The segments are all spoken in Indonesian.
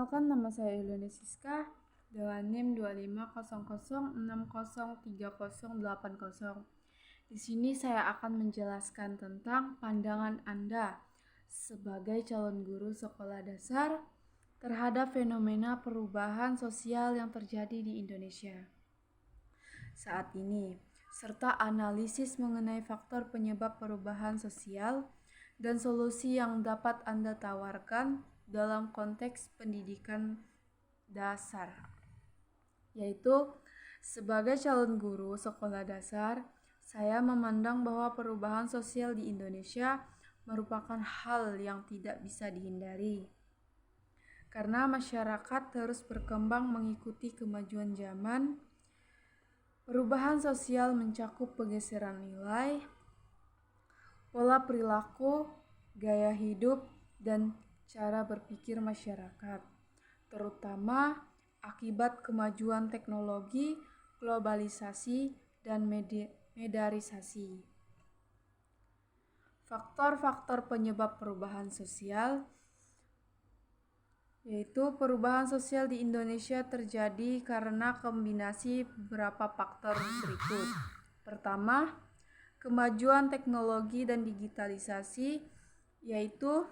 Perkenalkan, nama saya Yuliana Siska dengan NIM 250060303080. Di sini saya akan menjelaskan tentang pandangan Anda sebagai calon guru sekolah dasar terhadap fenomena perubahan sosial yang terjadi di Indonesia saat ini, serta analisis mengenai faktor penyebab perubahan sosial dan solusi yang dapat Anda tawarkan dalam konteks pendidikan dasar. Yaitu, sebagai calon guru sekolah dasar, saya memandang bahwa perubahan sosial di Indonesia merupakan hal yang tidak bisa dihindari. Karena masyarakat terus berkembang mengikuti kemajuan zaman, perubahan sosial mencakup pergeseran nilai, pola perilaku, gaya hidup, dan cara berpikir masyarakat, terutama akibat kemajuan teknologi, globalisasi, dan mediarisasi. Faktor-faktor penyebab perubahan sosial yaitu perubahan sosial di Indonesia terjadi karena kombinasi beberapa faktor berikut. Pertama, kemajuan teknologi dan digitalisasi, yaitu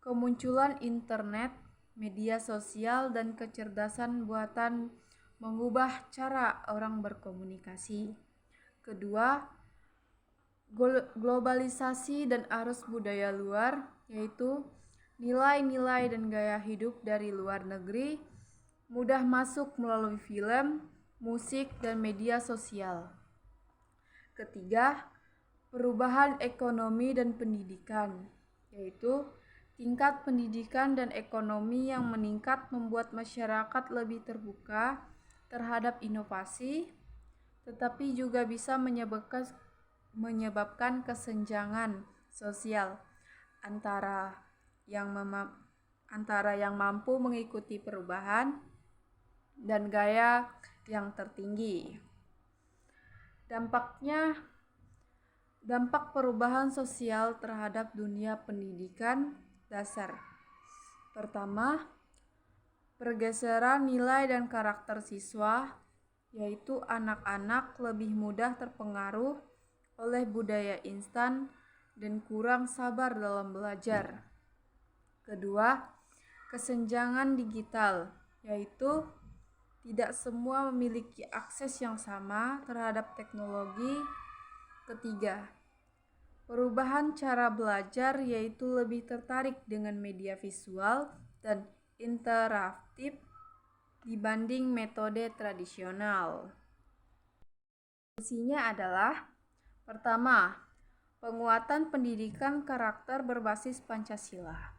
kemunculan internet, media sosial, dan kecerdasan buatan mengubah cara orang berkomunikasi. Kedua, globalisasi dan arus budaya luar, yaitu nilai-nilai dan gaya hidup dari luar negeri mudah masuk melalui film, musik, dan media sosial. Ketiga, perubahan ekonomi dan pendidikan, yaitu tingkat pendidikan dan ekonomi yang meningkat membuat masyarakat lebih terbuka terhadap inovasi, tetapi juga bisa menyebabkan kesenjangan sosial antara yang mampu mengikuti perubahan dan gaya yang tertinggi. Dampak perubahan sosial terhadap dunia pendidikan dasar. Pertama, pergeseran nilai dan karakter siswa, yaitu anak-anak lebih mudah terpengaruh oleh budaya instan dan kurang sabar dalam belajar. Kedua, kesenjangan digital, yaitu tidak semua memiliki akses yang sama terhadap teknologi. Ketiga, perubahan cara belajar, yaitu lebih tertarik dengan media visual dan interaktif dibanding metode tradisional. Solusinya adalah: pertama, penguatan pendidikan karakter berbasis Pancasila.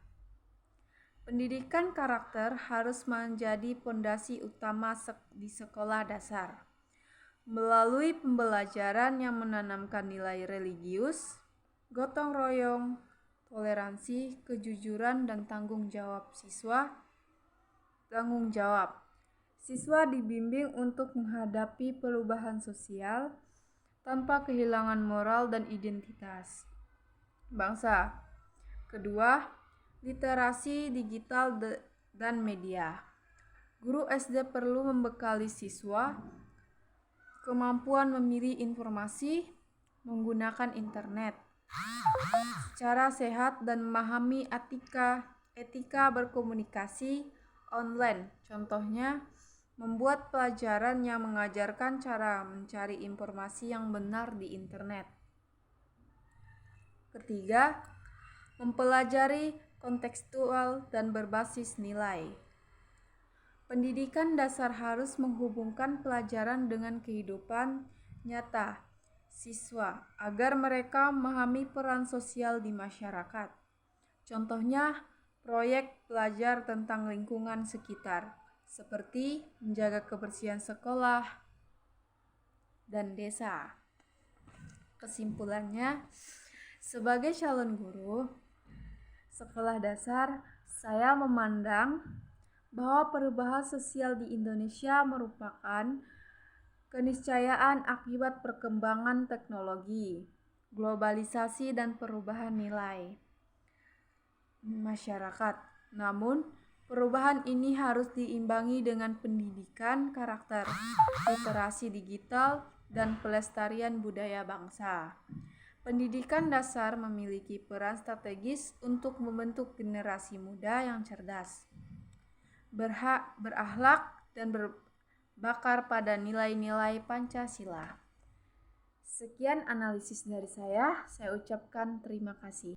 Pendidikan karakter harus menjadi fondasi utama di sekolah dasar, melalui pembelajaran yang menanamkan nilai religius, gotong royong, toleransi, kejujuran, dan tanggung jawab. Siswa dibimbing untuk menghadapi perubahan sosial tanpa kehilangan moral dan identitas bangsa. Kedua, literasi digital dan media. Guru SD perlu membekali siswa kemampuan memilih informasi, menggunakan internet secara sehat, dan memahami etika berkomunikasi online. Contohnya, membuat pelajaran yang mengajarkan cara mencari informasi yang benar di internet. Ketiga, mempelajari kontekstual dan berbasis nilai. Pendidikan dasar harus menghubungkan pelajaran dengan kehidupan nyata siswa agar mereka memahami peran sosial di masyarakat. Contohnya, proyek belajar tentang lingkungan sekitar, seperti menjaga kebersihan sekolah dan desa. Kesimpulannya, sebagai calon guru sekolah dasar, saya memandang bahwa perubahan sosial di Indonesia merupakan keniscayaan akibat perkembangan teknologi, globalisasi, dan perubahan nilai masyarakat. Namun, Perubahan ini harus diimbangi dengan pendidikan karakter, literasi digital, dan pelestarian budaya bangsa. Pendidikan dasar memiliki peran strategis untuk membentuk generasi muda yang cerdas, berakhlak, dan berbakar pada nilai-nilai Pancasila. Sekian analisis dari saya ucapkan terima kasih.